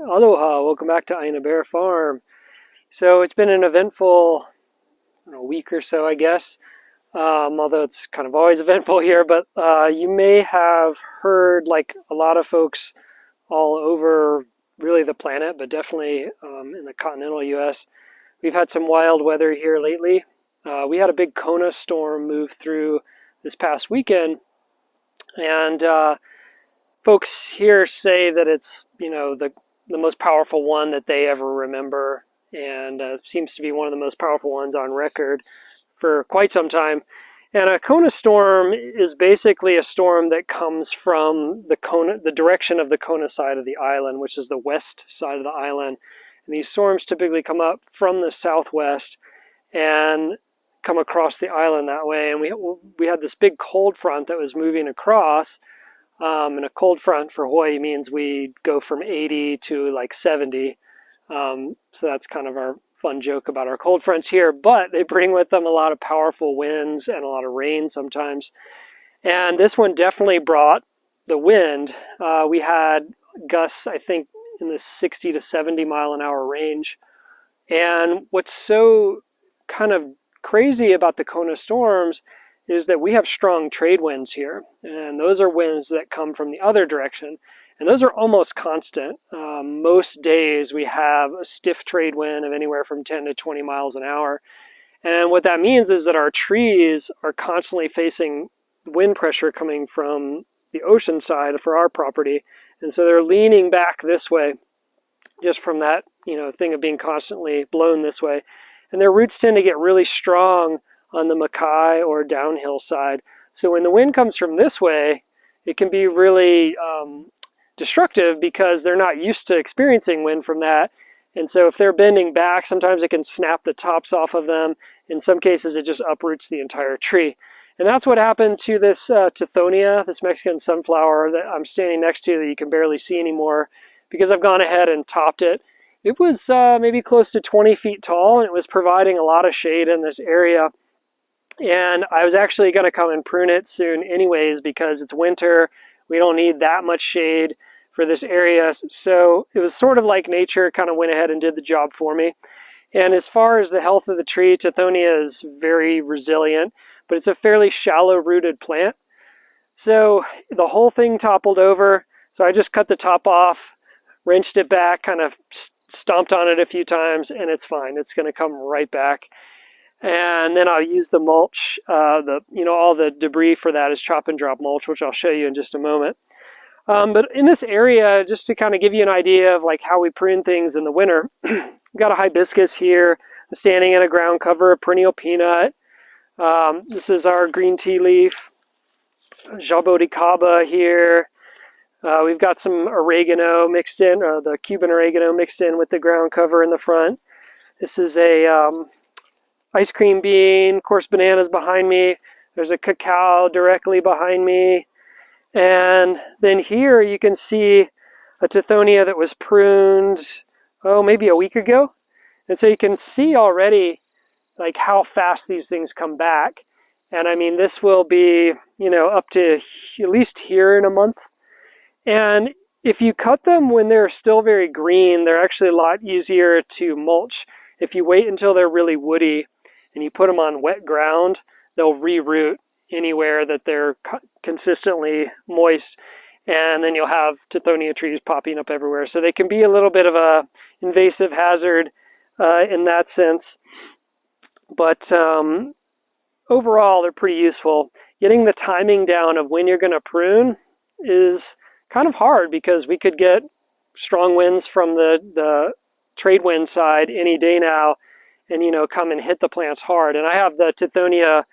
Aloha, welcome back to Aina Bear Farm. So it's been an eventful week or so, I guess, although it's kind of always eventful here, but you may have heard, like a lot of folks all over really the planet, but definitely in the continental US, we've had some wild weather here lately. We had a big Kona storm move through this past weekend, and folks here say that it's, the most powerful one that they ever remember, and seems to be one of the most powerful ones on record for quite some time. And a Kona storm is basically a storm that comes from the direction of the Kona side of the island, which is the west side of the island. And these storms typically come up from the southwest and come across the island that way. And we had this big cold front that was moving across. And a cold front for Hawaii means we go from 80 to like 70. So that's kind of our fun joke about our cold fronts here. But they bring with them a lot of powerful winds and a lot of rain sometimes. And this one definitely brought the wind. We had gusts, I think, in the 60 to 70 mile an hour range. And what's so kind of crazy about the Kona storms is that we have strong trade winds here, and those are winds that come from the other direction, and those are almost constant. Most days we have a stiff trade wind of anywhere from 10 to 20 miles an hour, and what that means is that our trees are constantly facing wind pressure coming from the ocean side for our property, and so they're leaning back this way just from that thing of being constantly blown this way, and their roots tend to get really strong on the Mackay or downhill side. So when the wind comes from this way, it can be really destructive because they're not used to experiencing wind from that. And so if they're bending back, sometimes it can snap the tops off of them. In some cases, it just uproots the entire tree. And that's what happened to this Tithonia, this Mexican sunflower that I'm standing next to that you can barely see anymore because I've gone ahead and topped it. It was maybe close to 20 feet tall, and it was providing a lot of shade in this area. And I was actually going to come and prune it soon anyways because it's winter. We don't need that much shade for this area. So it was sort of like nature kind of went ahead and did the job for me. And as far as the health of the tree, Tithonia is very resilient, but it's a fairly shallow-rooted plant. So the whole thing toppled over. So I just cut the top off, wrenched it back, kind of stomped on it a few times, and it's fine. It's going to come right back. And then I'll use the mulch, all the debris for that is chop and drop mulch, which I'll show you in just a moment. But in this area, just to kind of give you an idea of like how we prune things in the winter, we've got a hibiscus here. I'm standing in a ground cover of perennial peanut. This is our green tea leaf, jaboticaba here. We've got some oregano mixed in, the Cuban oregano mixed in with the ground cover in the front. This is a ice cream bean, coarse bananas behind me. There's a cacao directly behind me. And then here you can see a Tithonia that was pruned, maybe a week ago. And so you can see already like how fast these things come back. And I mean, this will be, up to at least here in a month. And if you cut them when they're still very green, they're actually a lot easier to mulch. If you wait until they're really woody and you put them on wet ground, they'll reroot anywhere that they're consistently moist, and then you'll have Tithonia trees popping up everywhere. So they can be a little bit of a invasive hazard in that sense, but overall they're pretty useful. Getting the timing down of when you're going to prune is kind of hard because we could get strong winds from the trade wind side any day now and come and hit the plants hard. And I have the Tithonia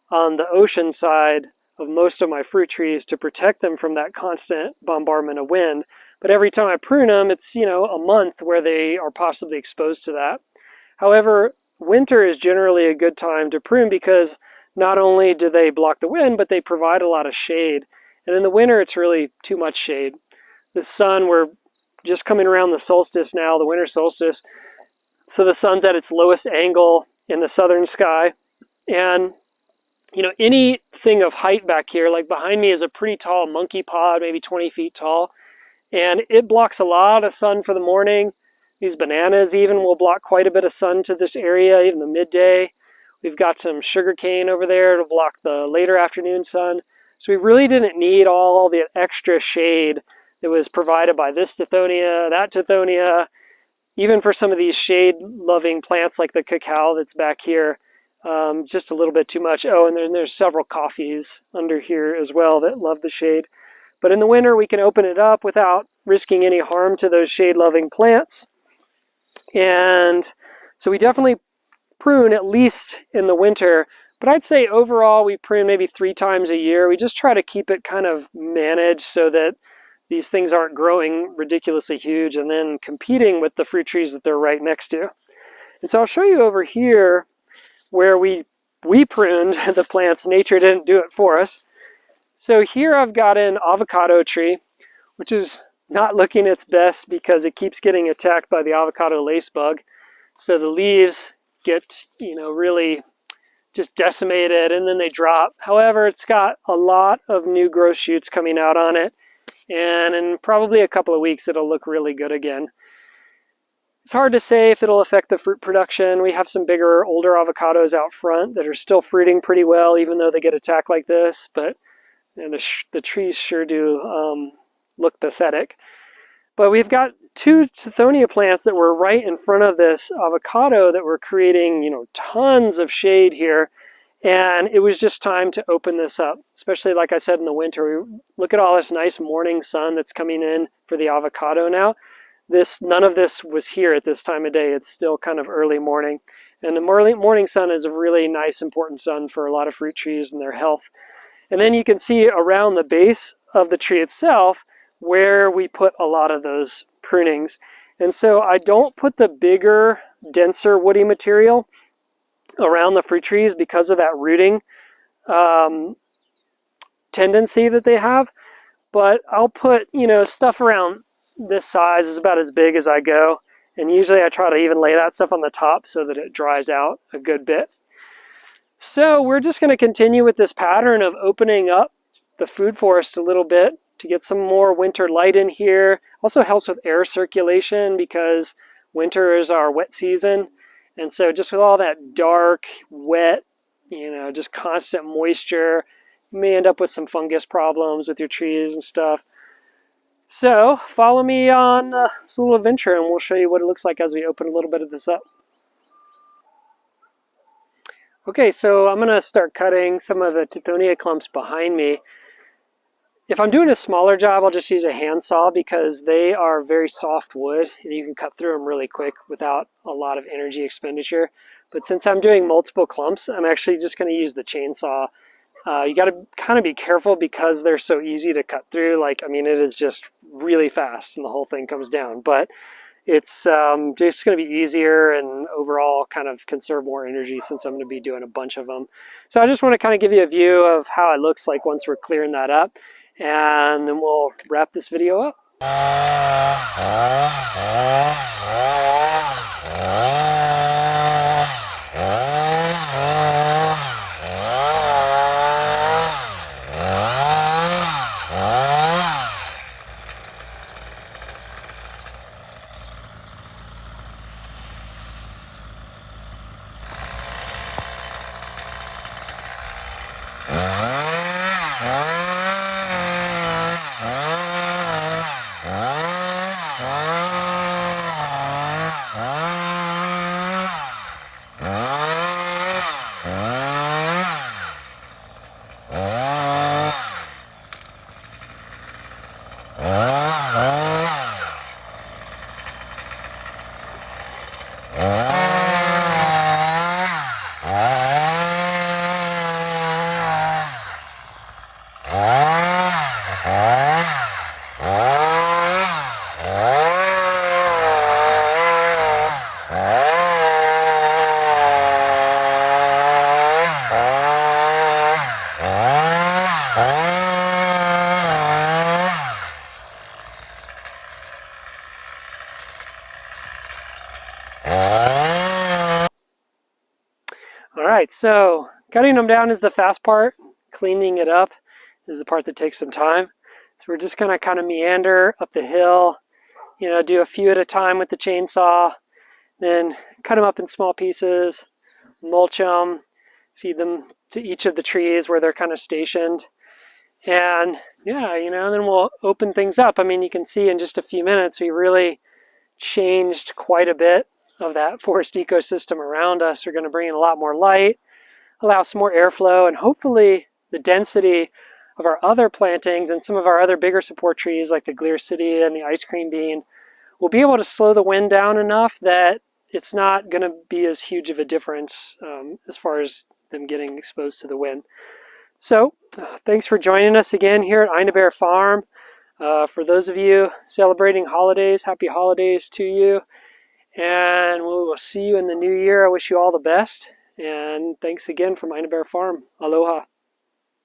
on the ocean side of most of my fruit trees to protect them from that constant bombardment of wind. But every time I prune them, it's a month where they are possibly exposed to that. However, winter is generally a good time to prune because not only do they block the wind, but they provide a lot of shade. And in the winter, it's really too much shade. The sun, we're just coming around the solstice now, the winter solstice. So the sun's at its lowest angle in the southern sky. And, anything of height back here, like behind me is a pretty tall monkey pod, maybe 20 feet tall. and it blocks a lot of sun for the morning. These bananas even will block quite a bit of sun to this area, even the midday. We've got some sugarcane over there to block the later afternoon sun. So we really didn't need all the extra shade that was provided by this tithonia, that tithonia. Even for some of these shade-loving plants like the cacao that's back here, just a little bit too much. Oh, and then there's several coffees under here as well that love the shade. But in the winter, we can open it up without risking any harm to those shade-loving plants. And so we definitely prune at least in the winter. But I'd say overall, we prune maybe 3 times a year. We just try to keep it kind of managed so that these things aren't growing ridiculously huge and then competing with the fruit trees that they're right next to. And so I'll show you over here where we pruned the plants. Nature didn't do it for us. So here I've got an avocado tree, which is not looking its best because it keeps getting attacked by the avocado lace bug. So the leaves get, really just decimated and then they drop. However, it's got a lot of new growth shoots coming out on it. And in probably a couple of weeks, it'll look really good again. It's hard to say if it'll affect the fruit production. We have some bigger, older avocados out front that are still fruiting pretty well, even though they get attacked like this. But the trees sure do look pathetic. But we've got 2 tithonia plants that were right in front of this avocado that were creating, tons of shade here. And it was just time to open this up, especially like I said in the winter. Look at all this nice morning sun that's coming in for the avocado now. None of this was here at this time of day. It's still kind of early morning. And the morning sun is a really nice, important sun for a lot of fruit trees and their health. And then you can see around the base of the tree itself where we put a lot of those prunings. And so I don't put the bigger, denser woody material around the fruit trees because of that rooting tendency that they have. But I'll put, stuff around this size is about as big as I go. And usually I try to even lay that stuff on the top so that it dries out a good bit. So we're just going to continue with this pattern of opening up the food forest a little bit to get some more winter light in here. Also helps with air circulation because winter is our wet season. And so just with all that dark, wet, just constant moisture, you may end up with some fungus problems with your trees and stuff. So follow me on this little adventure and we'll show you what it looks like as we open a little bit of this up. Okay, so I'm going to start cutting some of the tithonia clumps behind me. If I'm doing a smaller job, I'll just use a handsaw because they are very soft wood and you can cut through them really quick without a lot of energy expenditure. But since I'm doing multiple clumps, I'm actually just going to use the chainsaw. You got to kind of be careful because they're so easy to cut through. It is just really fast and the whole thing comes down. But it's just going to be easier and overall kind of conserve more energy since I'm going to be doing a bunch of them. So I just want to kind of give you a view of how it looks like once we're clearing that up. And then we'll wrap this video up. Alright, so cutting them down is the fast part. Cleaning it up is the part that takes some time. So we're just gonna kind of meander up the hill, you know, do a few at a time with the chainsaw, then cut them up in small pieces, mulch them, feed them to each of the trees where they're kind of stationed. And yeah, you know, then we'll open things up. I mean, you can see in just a few minutes, we really changed quite a bit of that forest ecosystem around us. We're going to bring in a lot more light, allow some more airflow, and hopefully the density of our other plantings and some of our other bigger support trees like the gliricidia and the ice cream bean will be able to slow the wind down enough that it's not going to be as huge of a difference as far as them getting exposed to the wind. So thanks for joining us again here at Einabear Farm. For those of you celebrating holidays, happy holidays to you. And we will see you in the new year. I wish you all the best. And thanks again from Einabear Farm. Aloha.